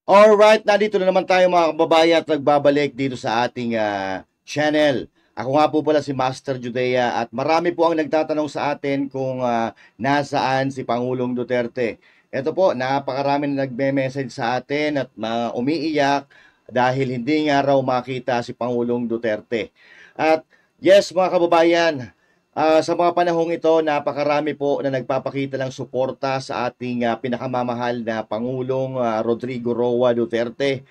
Alright, nandito na naman tayo mga kababayan at nagbabalik dito sa ating channel. Ako nga po pala si Master Judea at marami po ang nagtatanong sa atin kung nasaan si Pangulong Duterte. Ito po, napakarami na nagme-message sa atin at umiiyak dahil hindi nga raw makita si Pangulong Duterte. At yes mga kababayan, sa mga panahong ito, napakarami po na nagpapakita ng suporta sa ating pinakamamahal na Pangulong Rodrigo Roa Duterte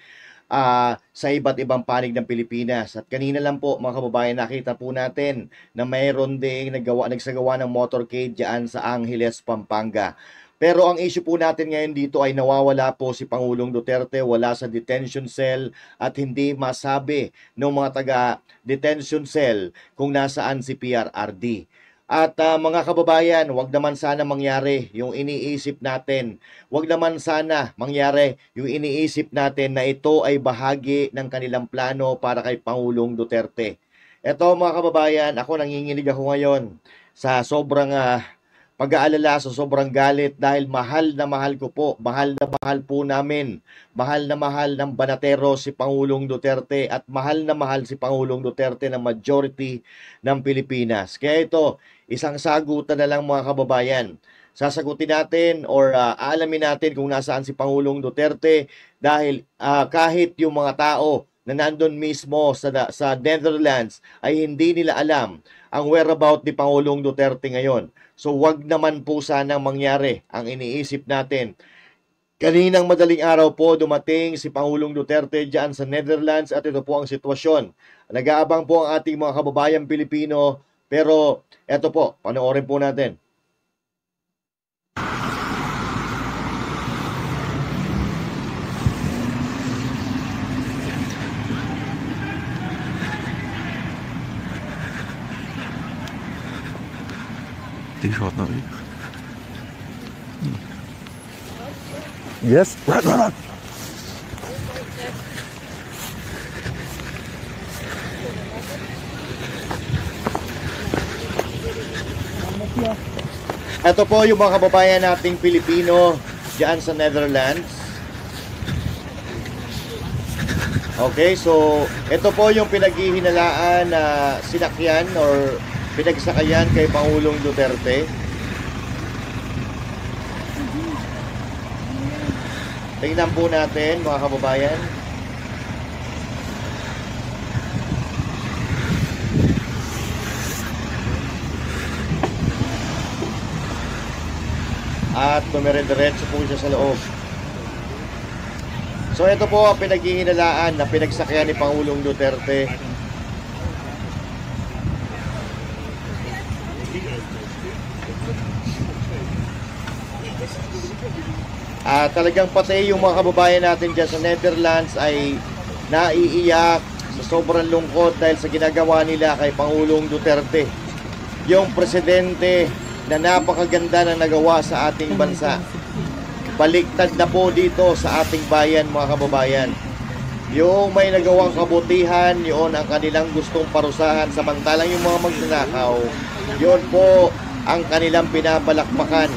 sa iba't ibang panig ng Pilipinas. At kanina lang po mga kababayan, nakita po natin na mayroon ding nagsagawa ng motorcade dyan sa Angeles, Pampanga. Pero ang issue po natin ngayon dito ay nawawala po si Pangulong Duterte, wala sa detention cell at hindi masabi ng mga taga-detention cell kung nasaan si PRRD. At mga kababayan, wag naman sana mangyari yung iniisip natin. Wag naman sana mangyari yung iniisip natin na ito ay bahagi ng kanilang plano para kay Pangulong Duterte. Ito mga kababayan, ako nanginginig ako ngayon sa sobrang pag-aalala, sa sobrang galit dahil mahal ko po, mahal na mahal po namin, mahal na mahal ng banatero si Pangulong Duterte at mahal na mahal si Pangulong Duterte ng majority ng Pilipinas. Kaya ito, isang sagutan na lang mga kababayan. Sasagutin natin or aalamin natin kung nasaan si Pangulong Duterte dahil kahit yung mga tao na nandun mismo sa Netherlands ay hindi nila alam ang whereabout ni Pangulong Duterte ngayon. So wag naman po sanang mangyari ang iniisip natin. Kaninang madaling araw po dumating si Pangulong Duterte dyan sa Netherlands at ito po ang sitwasyon. Nag-aabang po ang ating mga kababayang Pilipino pero ito po, panoorin po natin. Die gaat naar hier. Yes, run. Ito po yung mga kababayan nating Pilipino diyan sa Netherlands. Okay, so ito po yung pinaghihinalaan na sinakyan or pinagsakayan kay Pangulong Duterte. Tingnan po natin mga kababayan. At dumire-diretso po siya sa loob. So ito po ang pinaghihinalaan na pinagsakyan ni Pangulong Duterte. Talagang pati yung mga kababayan natin dyan sa Netherlands ay naiiyak sa sobrang lungkot dahil sa ginagawa nila kay Pangulong Duterte. Yung presidente na napakaganda na nagawa sa ating bansa. Baliktad na po dito sa ating bayan mga kababayan. Yung may nagawang kabutihan, yun ang kanilang gustong parusahan, samantalang yung mga magnanakaw, yun po ang kanilang pinabalakbakan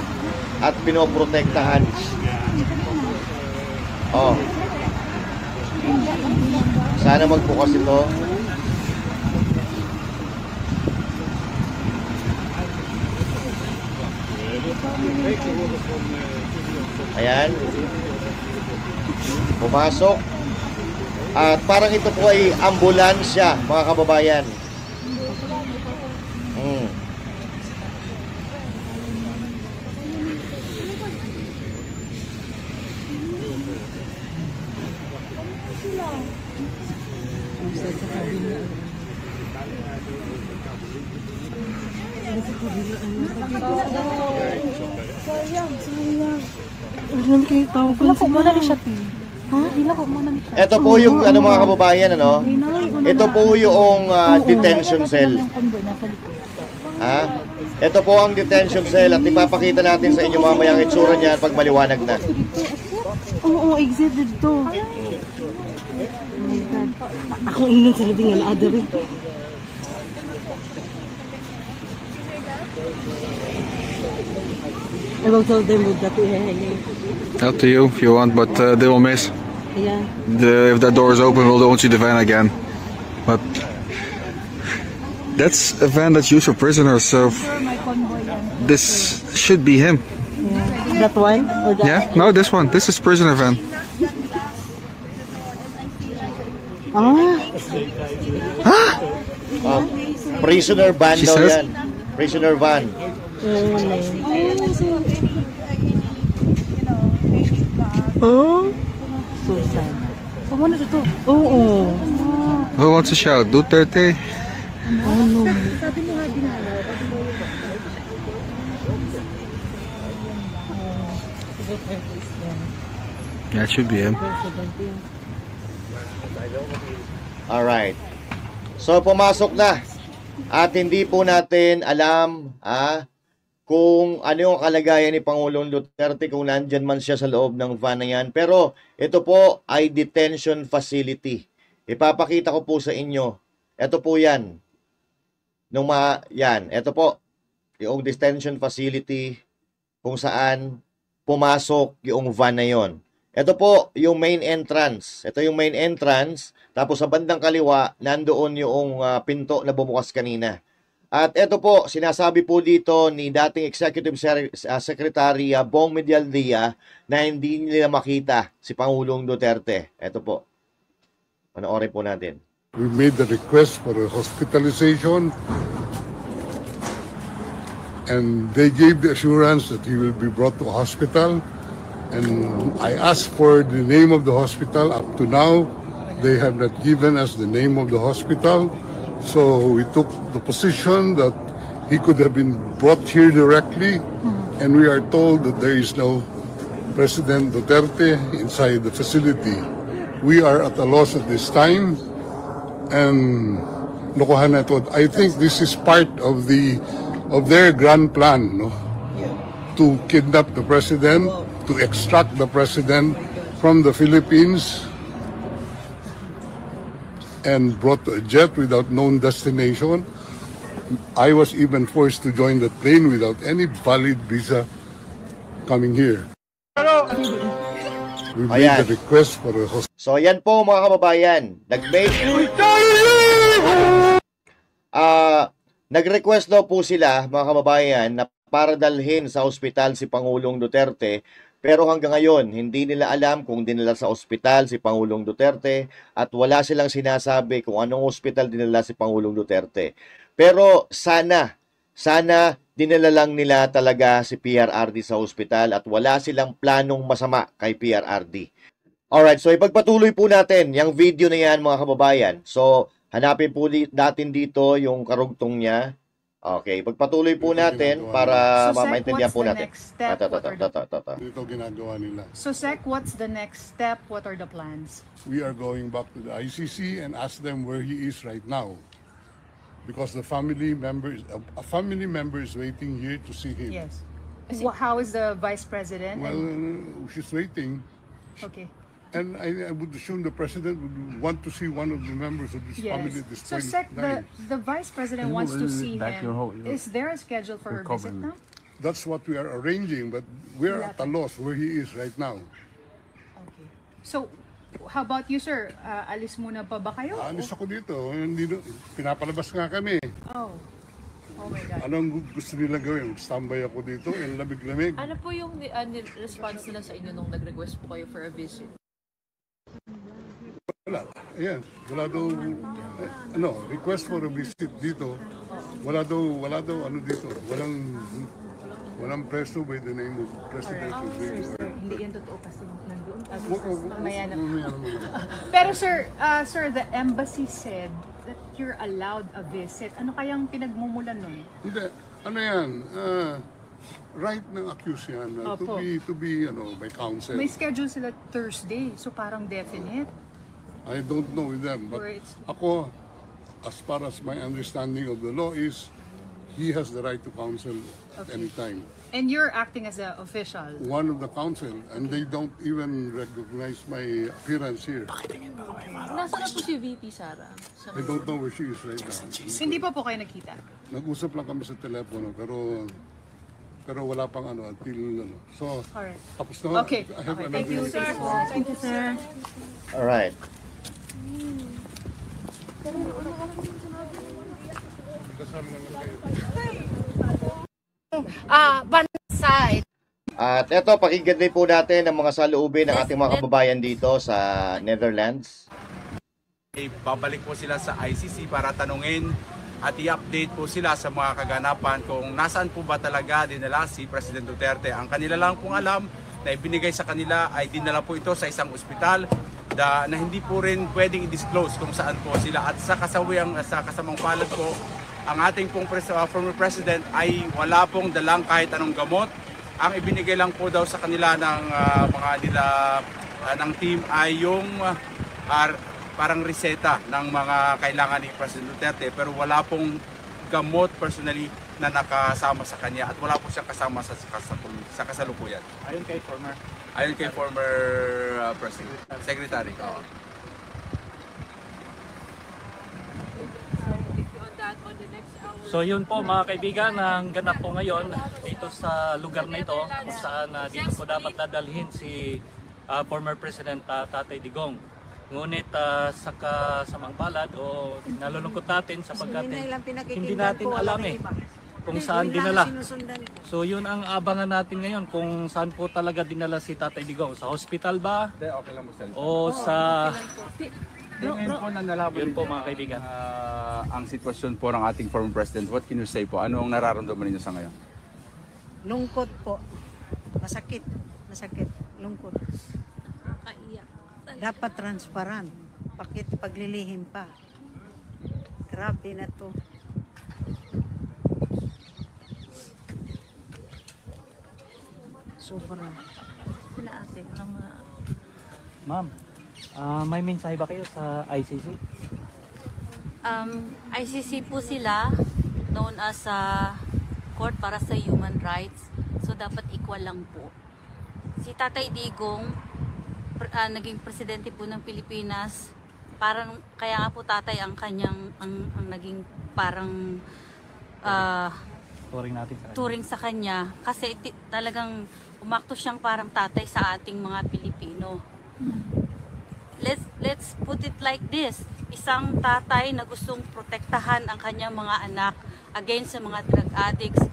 at pinoprotektahan. Oh. Sana magbukas ito. Ayan. Pumasok. At parang ito po ay ambulansya, mga kababayan. Ito po yung mga kababayan, ano? Ito po yung detention cell. Ito po ang detention cell at ipapakita natin sa inyo mamaya ang itsura niya pag maliwanag na. Oo, exit dito. Akong inon sa labing alaada rin. I will tell them with that. Up to you if you want, but they will miss. Yeah. If that door is open, we won't see the van again. But that's a van that's used for prisoners, so this should be him. Yeah. That one? Or that? Yeah? No, this one. This is prisoner van. Ah, Prisoner van She daw says- yan. Prisoner van. oh. So sad. Paano ito? Oo. Who wants to shout? Duterte? Ano? That should be him. Alright. So, pumasok na. At hindi po natin alam kung ano yung kalagayan ni Pangulong Duterte, kung nandyan man siya sa loob ng van na yan. Pero ito po ay detention facility. Ipapakita ko po sa inyo. Ito po yan. Yan. Ito po. Yung detention facility kung saan pumasok yung van na yon. Ito po yung main entrance. Ito yung main entrance. Tapos sa bandang kaliwa, nandoon yung pinto na bumukas kanina. At ito po, sinasabi po dito ni dating Executive Secretary Bong Medialdea na hindi nila makita si Pangulong Duterte. Ito po. Panoorin po natin. We made the request for a hospitalization, and they gave the assurance that he will be brought to a hospital. And I asked for the name of the hospital. Up to now, they have not given us the name of the hospital. So we took the position that he could have been brought here directly, and we are told that there is no President Duterte inside the facility. We are at a loss at this time, and lokohan na ito. I think this is part of their grand plan, no? To kidnap the president, to extract the president from the Philippines and brought to a jet without known destination. I was even forced to join the plane without any valid visa coming here. We made Ayan. the request for a So, yan po mga kababayan. Nag-request daw po sila, mga kababayan, na para dalhin sa ospital si Pangulong Duterte. Pero hanggang ngayon, hindi nila alam kung dinala sa ospital si Pangulong Duterte at wala silang sinasabi kung anong ospital dinala si Pangulong Duterte. Pero sana dinala lang nila talaga si PRRD sa ospital at wala silang planong masama kay PRRD. Alright, so ipagpatuloy po natin yung video na yan mga kababayan. So, hanapin po natin dito yung karugtong niya. Okay, pagpatuloy po natin para So, Sec, maintindihan po what's the natin. next step? Dito ginagawa nila. So, Sec, what's the next step? What are the plans? We are going back to the ICC and ask them where he is right now, because the family member a family member is waiting here to see him. Yes. How is the Vice President? Well, she's waiting, Okay. and I would assume the president would want to see one of the members of this family at this So, point. Sec, in time. the Vice President wants to see him. Is there a schedule for her visit now? That's what we are arranging, but we're at a loss where he is right now. Okay. So, how about you, sir? Alis muna pa ba kayo? Alis ako dito, hindi, pinapalabas nga kami. Oh. Oh my God. Anong gusto nila gawin? Standby ako dito, yung lamig-lamig. Ano po yung response nila sa inyo nung nag-request po kayo for a visit? Wala. Ayan. Wala daw, request for a visit dito. Wala daw, ano dito. Walang preso by the name of President Rodrigo. Hindi yan totoo kasi nandoon. Mamaya naman. Pero sir, the embassy said that you're allowed a visit. Ano kayang pinagmumulan nun? Hindi. Ano yan? Right ng accused yan. Opo. To be, by counsel. May schedule sila Thursday, so parang definite. I don't know with them, but Or it's- ako, as far as my understanding of the law is, he has the right to counsel at any time. And you're acting as an official. One of the counsel, and they don't even recognize my appearance here. Nasaan na po si VP Sara? I don't know where she is right now. Hindi pa po kayo nakita. Nag-usap lang kami sa telepono, pero pero wala pang ano until ano. So, Alright. tapos na. Okay. I have Okay, another thank you, sir. Thank you, sir. Alright. Bansa. At eto, pakinggan din po natin ang mga saloobin ng ating mga kababayan dito sa Netherlands. Babalik po sila sa ICC para tanungin at i-update po sila sa mga kaganapan kung nasaan po ba talaga dinala si President Duterte. Ang kanila lang pong alam na ibinigay sa kanila ay dinala po ito sa isang ospital na hindi po rin pwedeng i-disclose kung saan po sila. At sa kasamang palad po, ang ating pong former president ay wala pong dalang kahit anong gamot. Ang ibinigay lang po daw sa kanila ng ng team ay yung parang reseta ng mga kailangan ni President Duterte, pero wala pong gamot personally na nakasama sa kanya at wala po siyang kasama sa kasalukuyan. Ayon kay former President Secretary. So yun po mga kaibigan, ang ganap po ngayon dito sa lugar na ito kung saan dito po dapat dadalhin si former President Tatay Digong. Ngunit sa kasamang palad o nalulungkot natin sapagkat hindi natin alam kung saan dinala. So yun ang abangan natin ngayon kung saan po talaga dinala si Tatay Digong. Sa hospital ba? Okay lang mo O sa... Ngayon po na nalaman Yun po mga kaibigan. ang sitwasyon po ng ating former president. What can you say po? Ano ang nararamdaman ninyo sa ngayon? Lungkot po. Masakit. Lungkot. Dapat transparent. Bakit paglilihim pa? Grabe na to. Sobra. Ma'am, may mensahe ba kayo sa ICC? ICC po sila known as Court para sa Human Rights. So dapat equal lang po. Si Tatay Digong naging presidente po ng Pilipinas. Parang kaya nga po tatay ang kanyang ang naging parang turing sa kanya kasi talagang umakto siyang parang tatay sa ating mga Pilipino. Let's put it like this. Isang tatay na gustong protektahan ang kanyang mga anak against sa mga drug addicts,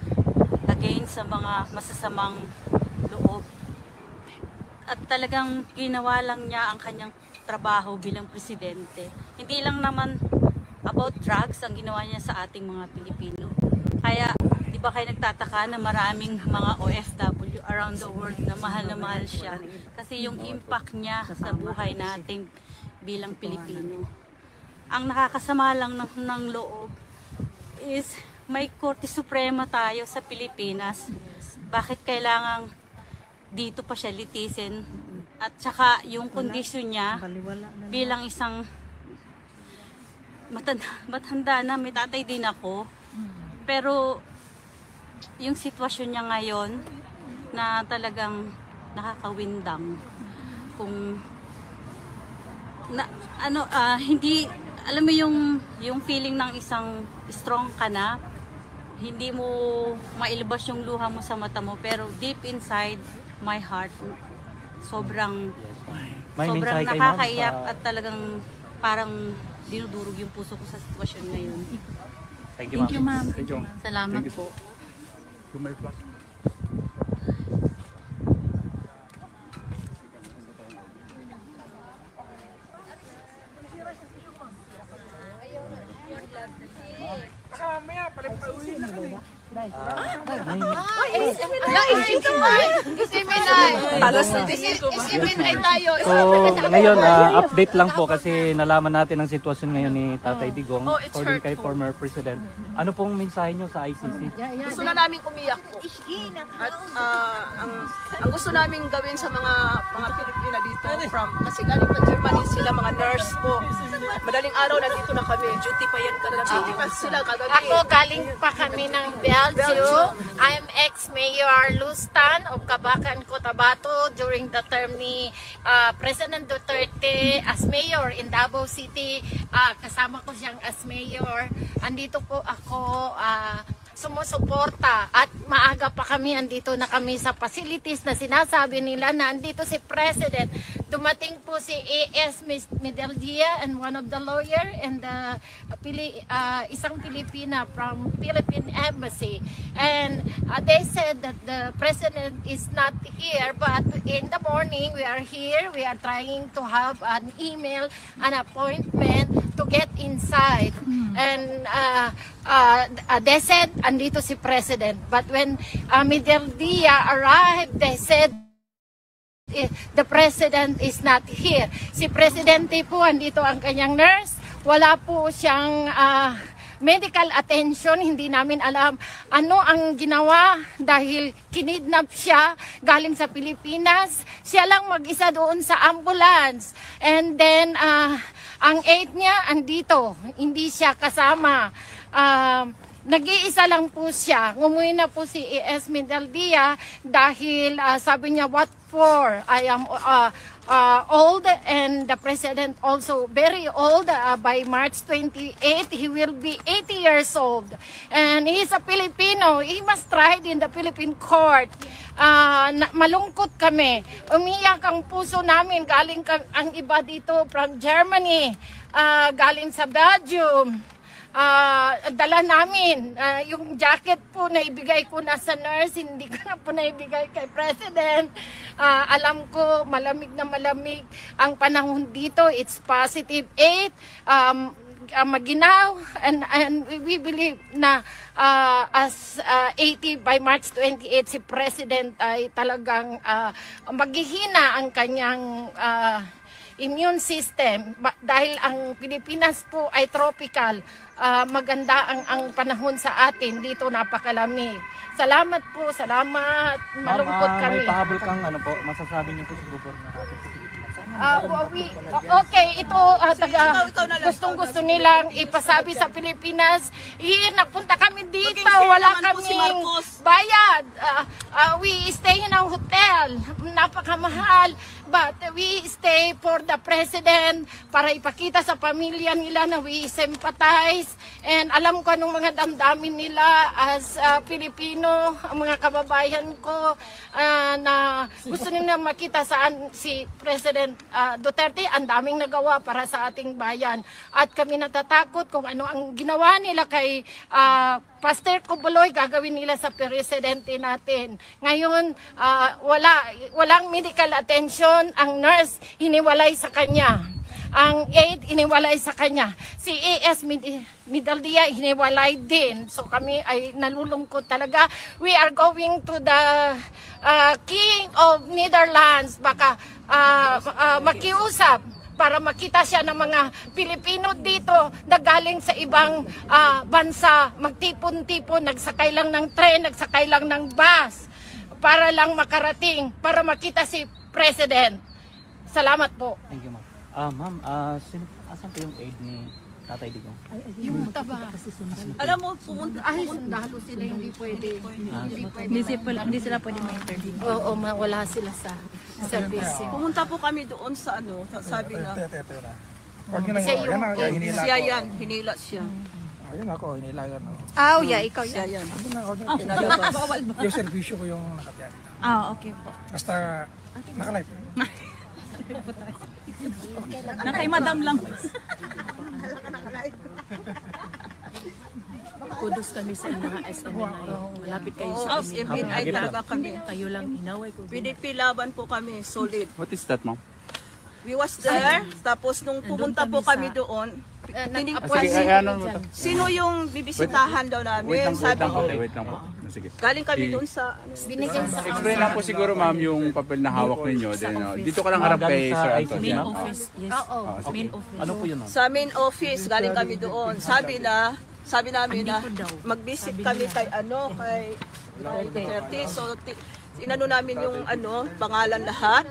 against sa mga masasamang loob. At talagang ginawa lang niya ang kanyang trabaho bilang presidente. Hindi lang naman about drugs ang ginawa niya sa ating mga Pilipino. Kaya, di ba kayo nagtataka na maraming mga OFW around the world na mahal siya? Kasi yung impact niya sa buhay natin bilang Pilipino. Ang nakakasama lang ng loob is may Korte Suprema tayo sa Pilipinas. Bakit kailangang dito pa siya litisin? At saka yung kondisyon niya bilang isang matanda na, may tatay din ako. Pero yung sitwasyon niya ngayon na talagang nakakawindang kung hindi alam mo yung feeling ng isang strong ka na, hindi mo mailabas yung luha mo sa mata mo, pero deep inside my heart sobrang nakakaiyak at talagang parang dinudurog yung puso ko sa sitwasyon ngayon. Thank you, ma'am. Salamat po. So ngayon, update lang po kasi nalaman natin ang sitwasyon ngayon ni Tatay Digong according kay former President. Ano pong mensahe nyo sa ICC? Gusto na namin umiyak po. At ang gusto namin gawin sa mga Pilipina dito kasi galing pa Germany sila, mga nurse po. Madaling araw nandito na kami. Duty pa yan kagabi. Duty pa sila kagabi. Ako galing pa kami ng Belgium. I'm ex-mayor Lustan of Cabacan, Cotabato during the term ni President Duterte as mayor in Davao City. Kasama ko siyang as mayor. Andito po ako sumusuporta at maaga pa kami, andito na kami sa facilities na sinasabi nila na andito si President. Dumating po si A.S. Medeldia and one of the lawyer and isang Pilipina from Philippine Embassy. And they said that the President is not here, but in the morning we are here. We are trying to have an email, an appointment to get inside. And they said, andito si President. But when Medeldia arrived, they said, the President is not here. Si Presidente po, andito ang kanyang nurse. Wala po siyang medical attention. Hindi namin alam ano ang ginawa dahil kinidnap siya galing sa Pilipinas. Siya lang mag-isa doon sa ambulance. And then, ang aide niya andito. Hindi siya kasama. Nag-iisa lang po siya. Umuwi na po si A.S. Medeldia dahil sabi niya, what for? I am old and the President also very old. By March 28, he will be 80 years old. And he's a Filipino. He must tried in the Philippine court. Malungkot kami. Umiyak ang puso namin. Galing ang iba dito from Germany. Galing sa Belgium. Dala namin yung jacket po na ibigay ko na sa nurse, hindi ko na po na ibigay kay President. Alam ko malamig na malamig ang panahon dito. It's +8 maginaw and we believe na as 80 by March 28 si President ay talagang maghihina ang kanyang immune system dahil ang Pilipinas po ay tropical. Maganda ang panahon sa atin dito, napakalamig. Salamat po, salamat. Malungkot kami. May pahabol kang ano po, masasabi niyo po sa gobyerno natin. Okay, ito gustong-gusto nilang ipasabi sa Pilipinas. Napunta kami dito, wala kaming bayad. We stay in a hotel, napakamahal. But we stay for the President para ipakita sa pamilya nila na we sympathize. And alam ko anong mga damdamin nila as Pilipino, ang mga kababayan ko na gusto nila makita saan si President Duterte. Ang daming nagawa para sa ating bayan. At kami natatakot kung ano ang ginawa nila kay Pastor Kubuloy, gagawin nila sa presidente natin. Ngayon, walang medical attention. Ang nurse, hiniwalay sa kanya. Ang aide, hiniwalay sa kanya. Si A.S. Medeldia, hiniwalay din. So kami ay nalulungkot talaga. We are going to the King of Netherlands. Baka makiusap para makita siya ng mga Pilipino dito na galing sa ibang bansa, magtipon-tipon, nagsakay lang ng tren, nagsakay lang ng bus, para lang makarating, para makita si President. Salamat po. Thank you, ma'am. Ma'am, asan po yung aid ni Tatay Digong? Yung taba. Alam mo, pumunta. Ay, sundalo sila, hindi pwede. Hindi sila pwede ma-interview. Oo, wala sila sa service. Pumunta po kami doon sa ano, sabi na. Siya yan, hinila siya. Ayun ako, hinilagan ako. Ikaw siya yan. Yung servisyo ko yung nakatyan. Okay po. Basta nakalive. Nakay madam lang. Kudos kami sa mga SMNI. Malapit kayo sa amin. SMNI talaga kami. Kayo lang hinaway ko. PDP laban po kami, solid. What is that, ma'am? We was there, tapos nung pumunta po kami doon, sino yung bibisitahan daw namin? Wait lang po. Sige. Galing kami doon sa... Explain lang po siguro, ma'am, yung papel na hawak ninyo. Dito ka lang harap kay Sir Antonio. Main office, yes. Main office. Ano po yun, ma'am? Sa main office, galing kami doon. Sabi namin na mag-visit kami kay Duterte. So, inano namin yung pangalan lahat.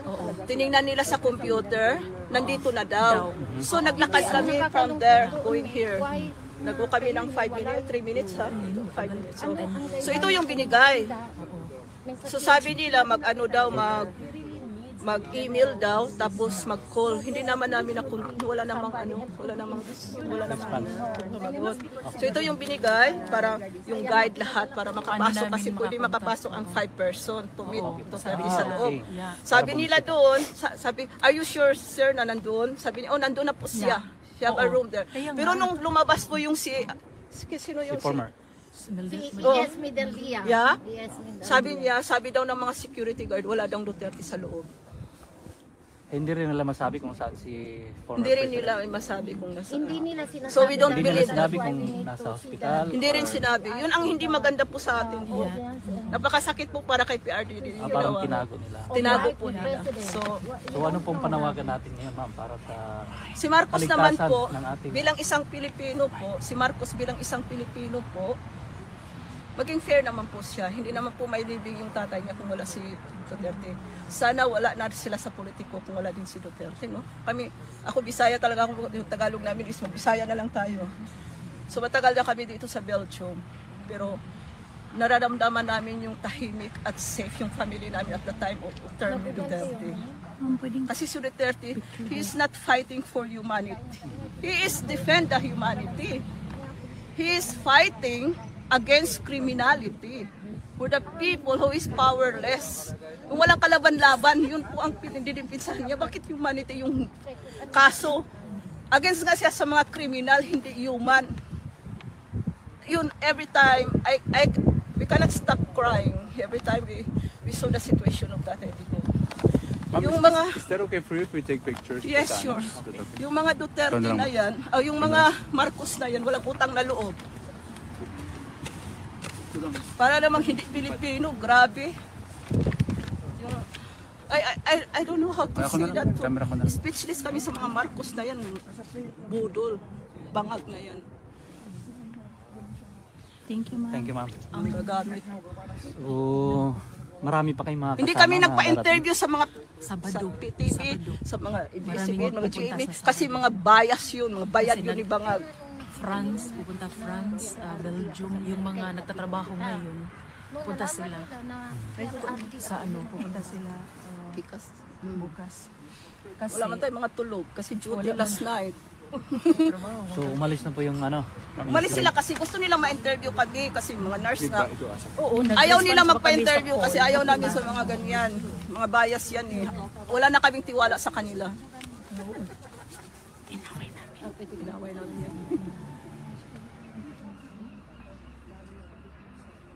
Tiningnan nila sa computer, nandito na daw. So, naglakad kami from there, going here. Nagpo kami ng 5 minutes, 3 minutes ha? 5 minutes. So ito yung binigay. So sabi nila mag mag-email daw, tapos mag-call. Hindi naman namin wala namang magot. So ito yung binigay para yung guide lahat para makapasok kasi pwede makapasok ang 5 person to meet Duterte sa loob. Sabi nila doon, sabi, are you sure sir na nandun? Sabi niya, oh nandun na po siya. Siya have a room there. Pero nung lumabas po yung sino yung former. Yes, Midelia. Yeah? Yes, Midelia. Sabi daw ng mga security guard, wala daw Duterte sa loob. Hindi rin nila masabi kung saan si former Hindi rin president. nila masabi kung nasaan. Hindi nila sinasabi. So we don't Hindi nila believe sinabi that. kung nasa hospital. Hindi rin sinabi. Yun ang hindi maganda po sa atin po. Napakasakit po para kay PRD. Parang tinago nila. Tinago po nila. So ano pong panawagan natin ngayon, ma'am, para sa si Marcos naman kaligtasan po, ng ating bilang isang Pilipino po, si Marcos bilang isang Pilipino po, maging fair naman po siya. Hindi naman po may libing yung tatay niya kung wala si Duterte. Sana wala na sila sa politiko kung wala din si Duterte, no? Ako Bisaya talaga, yung Tagalog namin is Bisaya na lang tayo. So matagal na kami dito sa Belgium. Pero nararamdaman namin yung tahimik at safe yung family namin at the time of term ni Duterte. Kasi si Duterte, he is not fighting for humanity. He is defend the humanity. He is fighting against criminality. For the people who is powerless. Kung walang kalaban-laban, yun po ang pinindinipinsan niya. Bakit humanity yung kaso? Against nga siya sa mga kriminal, hindi human. Yun, every time, we cannot stop crying every time we saw the situation of that. Yung mga, Is that okay for you if we take pictures? yes, sure. Yung mga Duterte na yan, yung mga Marcos na yan, walang utang na loob. Para namang hindi Pilipino, grabe. I don't know how to say that. Speechless kami sa mga Marcos na yan. Budol, bangag na yan. Thank you, ma'am. Thank you, ma'am. Ang gagamit. So, marami pa kayong mga Hindi kasama kami na nagpa-interview sa mga Sabado. sa PTV, sa mga ABS-CBN, mga pupunta GMA, sa kasi mga bias yun, mga bayad yun ni Bangag. France, pupunta France, Belgium, yung mga nagtatrabaho ngayon, pupunta sila. Sa pupunta sila bukas. Kasi, Wala man tayo mga tulog kasi duty last night. So, umalis na po yung Umalis sila kasi gusto nilang ma-interview kami kasi mga nurse na. oo, Ayaw nila nag-response pa kami sa magpa-interview call. kasi ayaw namin sa mga ganyan. Mga bias yan eh. Wala na kaming tiwala sa kanila. Inaway namin yan.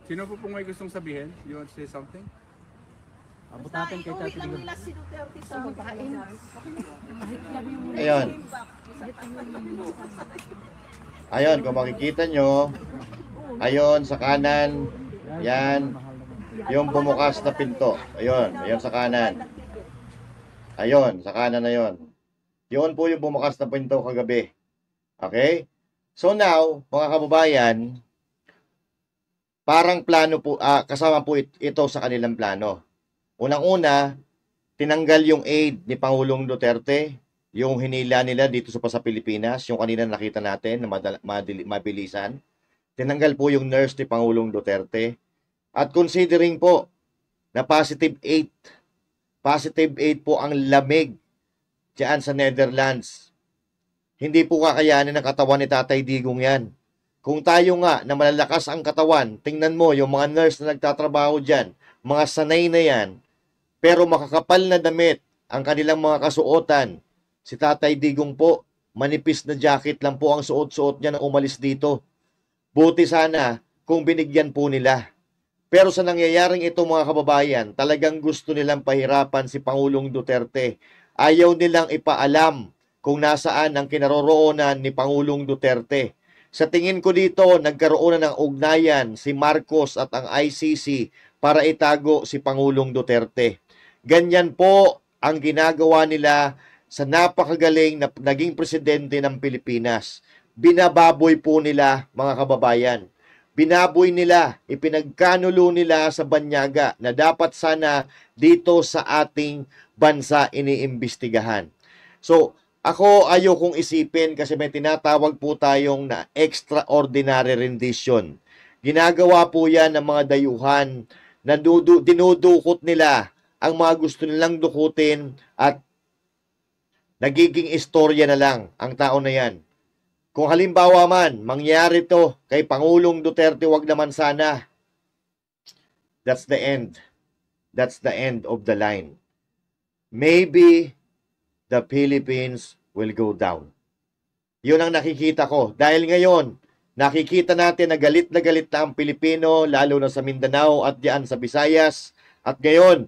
Sino po may gustong sabihin? You want to say something? Abot natin kay Tati Digong. Si Duterte sa pagkain. Ayun. Ayun, kung makikita nyo, ayun sa kanan, yan, yung bumukas na pinto. Ayun, ayun sa kanan. Ayun, sa kanan na yun. Yun po yung bumukas na pinto kagabi. Okay? So now, mga kababayan, parang plano po, kasama po ito sa kanilang plano. Unang-una, tinanggal yung aid ni Pangulong Duterte, yung hinila nila dito sa Pilipinas, yung kanina nakita natin na mabilisan. Tinanggal po yung nurse ni Pangulong Duterte. At considering po na positive 8 po ang lamig diyan sa Netherlands. Hindi po kakayanin ng katawan ni Tatay Digong yan. Kung tayo nga na malalakas ang katawan, tingnan mo yung mga nurse na nagtatrabaho dyan, mga sanay na yan, pero makakapal na damit ang kanilang mga kasuotan. Si Tatay Digong po, manipis na jacket lang po ang suot-suot niya nang umalis dito. Buti sana kung binigyan po nila. Pero sa nangyayaring ito mga kababayan, talagang gusto nilang pahirapan si Pangulong Duterte. Ayaw nilang ipaalam kung nasaan ang kinaroroonan ni Pangulong Duterte. Sa tingin ko dito, nagkaroon na ng ugnayan si Marcos at ang ICC para itago si Pangulong Duterte. Ganyan po ang ginagawa nila sa napakagaling na naging presidente ng Pilipinas. Binababoy po nila mga kababayan. Binaboy nila, ipinagkanulo nila sa banyaga na dapat sana dito sa ating bansa iniimbestigahan. So, ako ayokong isipin kasi may tinatawag po tayong na extraordinary rendition. Ginagawa po yan ng mga dayuhan na dinudukot nila ang mga gusto nilang dukutin at nagiging istorya na lang ang tao na yan. Kung halimbawa man, mangyari to kay Pangulong Duterte, wag naman sana. That's the end. That's the end of the line. Maybe the Philippines will go down. Yun ang nakikita ko. Dahil ngayon, nakikita natin na galit na ang Pilipino, lalo na sa Mindanao at diyan sa Visayas. At ngayon,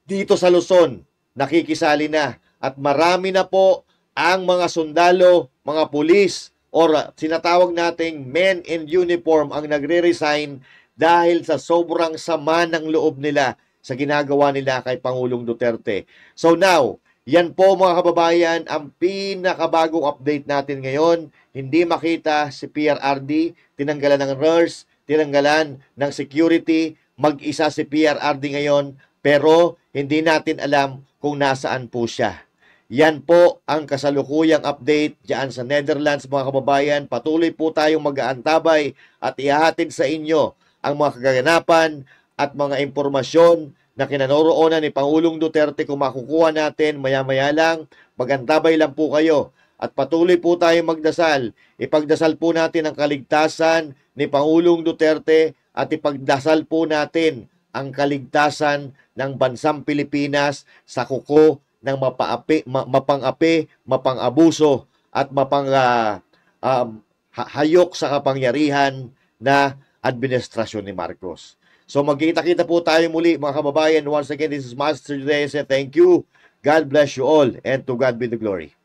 dito sa Luzon, nakikisali na. At marami na po ang mga sundalo, mga pulis, or sinatawag nating men in uniform ang nagre-resign dahil sa sobrang sama ng loob nila sa ginagawa nila kay Pangulong Duterte. So now, yan po mga kababayan ang pinakabagong update natin ngayon. Hindi makita si PRRD, tinanggalan ng nurse, tinanggalan ng security, mag-isa si PRRD ngayon, pero hindi natin alam kung nasaan po siya. Yan po ang kasalukuyang update diyan sa Netherlands mga kababayan. Patuloy po tayong mag-aantabay at ihahatid sa inyo ang mga kaganapan at mga impormasyon na kinanoroonan ni Pangulong Duterte. Kung makukuha natin, maya-maya lang, mag-antabay lang po kayo. At patuloy po tayong magdasal. Ipagdasal po natin ang kaligtasan ni Pangulong Duterte at ipagdasal po natin ang kaligtasan ng bansang Pilipinas sa kuko ng mapang-api, mapang-abuso at hayok sa kapangyarihan na administrasyon ni Marcos. So magkita-kita po tayo muli mga kababayan. Once again, this is Master Judea. Thank you. God bless you all and to God be the glory.